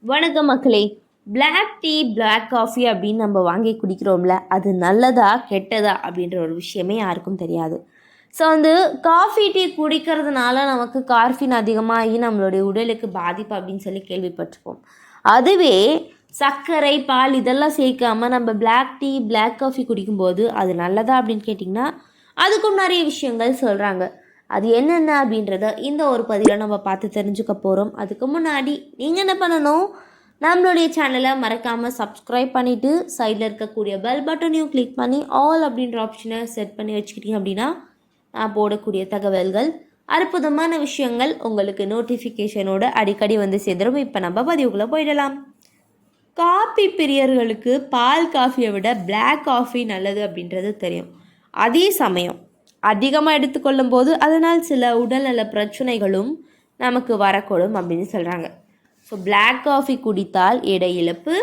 வணக்கம் மக்களே. Black tea, black coffee அப்படின்னு நம்ம வாங்கி குடிக்கிறோம்ல, அது நல்லதா கெட்டதா அப்படின்ற ஒரு விஷயமே யாருக்கும் தெரியாது. ஸோ காஃபி டீ குடிக்கிறதுனால நமக்கு கார்ஃபின் அதிகமாகி நம்மளுடைய உடலுக்கு பாதிப்பு அப்படின்னு சொல்லி கேள்விப்பட்டிருப்போம். அதுவே சர்க்கரை, பால் இதெல்லாம் சேர்க்காமல் நம்ம பிளாக் டீ, பிளாக் காஃபி குடிக்கும்போது அது நல்லதா அப்படின்னு கேட்டிங்கன்னா அதுக்கும் நிறைய விஷயங்கள் சொல்கிறாங்க. அது என்னென்ன அப்படின்றத இந்த ஒரு பதிவில் நம்ம பார்த்து தெரிஞ்சுக்க போகிறோம். அதுக்கு முன்னாடி நீங்கள் என்ன பண்ணணும், நம்மளுடைய சேனலை மறக்காமல் சப்ஸ்கிரைப் பண்ணிவிட்டு சைடில் இருக்கக்கூடிய பெல் பட்டனையும் கிளிக் பண்ணி ஆல் அப்படின்ற ஆப்ஷனை செட் பண்ணி வச்சுக்கிட்டீங்க அப்படின்னா நான் போடக்கூடிய தகவல்கள், அற்புதமான விஷயங்கள் உங்களுக்கு நோட்டிஃபிகேஷனோட அடிக்கடி வந்து சேர்ந்துடும். இப்போ நம்ம பதிவுக்குள்ளே போயிடலாம். காஃபி பிரியர்களுக்கு பால் காஃபியை விட பிளாக் காஃபி நல்லது அப்படின்றது தெரியும். அதே சமயம் அதிகமாக எடுத்துக்கொள்ளும் போது அதனால் சில உடல்நல பிரச்சனைகளும் நமக்கு வரக்கூடும் அப்படின்னு சொல்கிறாங்க. ஸோ பிளாக் காஃபி குடித்தால் எடை இழப்பு,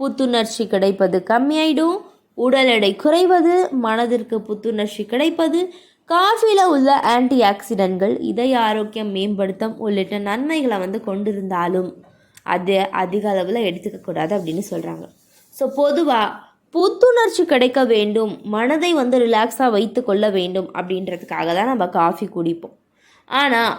புத்துணர்ச்சி கிடைப்பது கம்மியாயிடும், உடல் எடை குறைவது, மனதிற்கு புத்துணர்ச்சி கிடைப்பது, காஃபியில் உள்ள ஆன்டி ஆக்சிடென்ட்கள் இதய ஆரோக்கியம் மேம்படுத்தும் உள்ளிட்ட நன்மைகளை கொண்டிருந்தாலும் அது அதிக அளவில் எடுத்துக்கக்கூடாது அப்படின்னு சொல்கிறாங்க. ஸோ பொதுவாக புத்துணர்ச்சி கிடைக்க வேண்டும், மனதை ரிலாக்ஸாக வைத்து கொள்ள வேண்டும் அப்படின்றதுக்காக தான் நம்ம காஃபி குடிப்போம். ஆனால்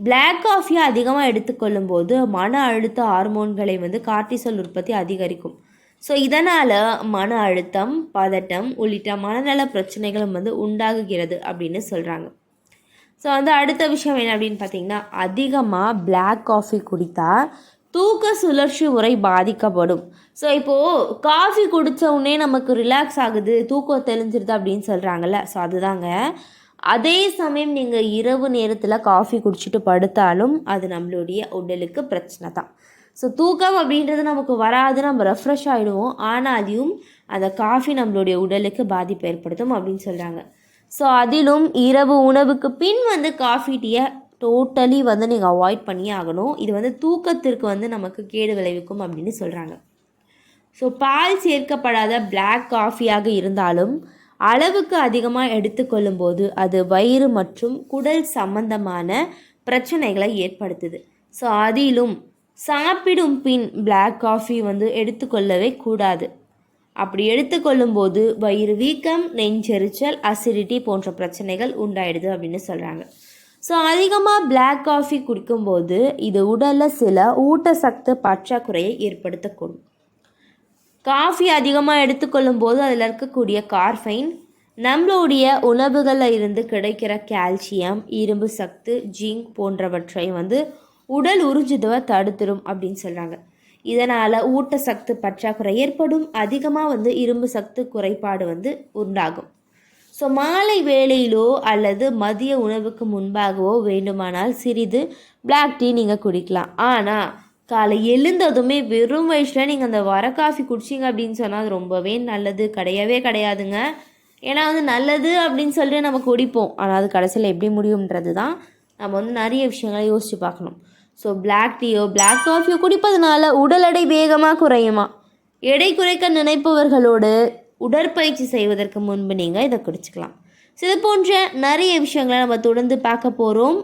பிளாக் காஃபியை அதிகமாக எடுத்துக்கொள்ளும் போது மன அழுத்த ஹார்மோன்களை கார்டிசோல் உற்பத்தி அதிகரிக்கும். ஸோ இதனால் மன அழுத்தம், பதட்டம் உள்ளிட்ட மனநல பிரச்சனைகளும் உண்டாகுகிறது அப்படின்னு சொல்கிறாங்க. ஸோ அடுத்த விஷயம் என்ன அப்படின்னு பார்த்தீங்கன்னா, அதிகமாக பிளாக் காஃபி குடித்தா தூக்க சுழற்சி முறை பாதிக்கப்படும். ஸோ இப்போது காஃபி குடித்த உடனே நமக்கு ரிலாக்ஸ் ஆகுது, தூக்கம் தெளிஞ்சிருது அப்படின்னு சொல்கிறாங்கல்ல, ஸோ அதுதாங்க. அதே சமயம் நீங்கள் இரவு நேரத்தில் காஃபி குடிச்சிட்டு படுத்தாலும் அது நம்மளுடைய உடலுக்கு பிரச்சனை தான். ஸோ தூக்கம் அப்படின்றது நமக்கு வராது, நம்ம ரெஃப்ரெஷ் ஆகிடுவோம். ஆனாலும் அந்த காஃபி நம்மளுடைய உடலுக்கு பாதிப்பு ஏற்படுத்தும் அப்படின்னு சொல்கிறாங்க. ஸோ அதிலும் இரவு உணவுக்கு பின் காஃபி டீயை டோட்டலி நீங்கள் அவாய்ட் பண்ணியே ஆகணும். இது தூக்கத்திற்கு நமக்கு கேடு விளைவிக்கும் அப்படின்னு சொல்கிறாங்க. ஸோ பால் சேர்க்கப்படாத பிளாக் காஃபியாக இருந்தாலும் அளவுக்கு அதிகமாக எடுத்துக்கொள்ளும் போது அது வயிறு மற்றும் குடல் சம்பந்தமான பிரச்சனைகளை ஏற்படுத்துது. ஸோ அதிலும் சாப்பிடும் பின் பிளாக் காஃபி எடுத்துக்கொள்ளவே கூடாது. அப்படி எடுத்துக்கொள்ளும் போது வயிறு வீக்கம், நெஞ்செரிச்சல், அசிடிட்டி போன்ற பிரச்சனைகள் உண்டாயிடுது அப்படின்னு சொல்கிறாங்க. ஸோ அதிகமாக பிளாக் காஃபி குடிக்கும்போது இது உடலில் சில ஊட்டச்சத்து பற்றாக்குறையை ஏற்படுத்தக்கூடும். காஃபி அதிகமாக எடுத்துக்கொள்ளும் போது அதில் இருக்கக்கூடிய கார்ஃபைன் நம்மளுடைய உணவுகளில் இருந்து கிடைக்கிற கால்சியம், இரும்பு சத்து, ஜிங்க் போன்றவற்றை உடல் உறிஞ்சுதவை தடுத்துடும் அப்படின்னு சொல்கிறாங்க. இதனால் ஊட்டச்சத்து பற்றாக்குறை ஏற்படும், அதிகமாக இரும்பு சத்து குறைபாடு உண்டாகும். ஸோ மாலை வேளையிலோ அல்லது மதிய உணவுக்கு முன்பாகவோ வேண்டுமானால் சிறிது பிளாக் டீ நீங்கள் குடிக்கலாம். ஆனால் காலை எழுந்ததுமே வெறும் வயசில் நீங்கள் அந்த வர காஃபி குடிச்சிங்க அப்படின்னு சொன்னால் அது ரொம்பவே நல்லது கிடையாதுங்க. ஏன்னா நல்லது அப்படின்னு சொல்லிட்டு நம்ம குடிப்போம், ஆனால் அது கடைசியில் எப்படி முடியுன்றது தான் நம்ம நிறைய விஷயங்களை யோசித்து பார்க்கணும். ஸோ பிளாக் டீயோ பிளாக் காஃபியோ குடிப்பதனால உடல் எடை வேகமாக குறையுமா? எடை குறைக்க நினைப்பவர்களோடு உடற்பயிற்சி செய்வதற்கு முன்பு நீங்கள் இதை குடிச்சிக்கலாம். இது போன்ற நிறைய விஷயங்களை நம்ம தொடர்ந்து பார்க்க போகிறோம்.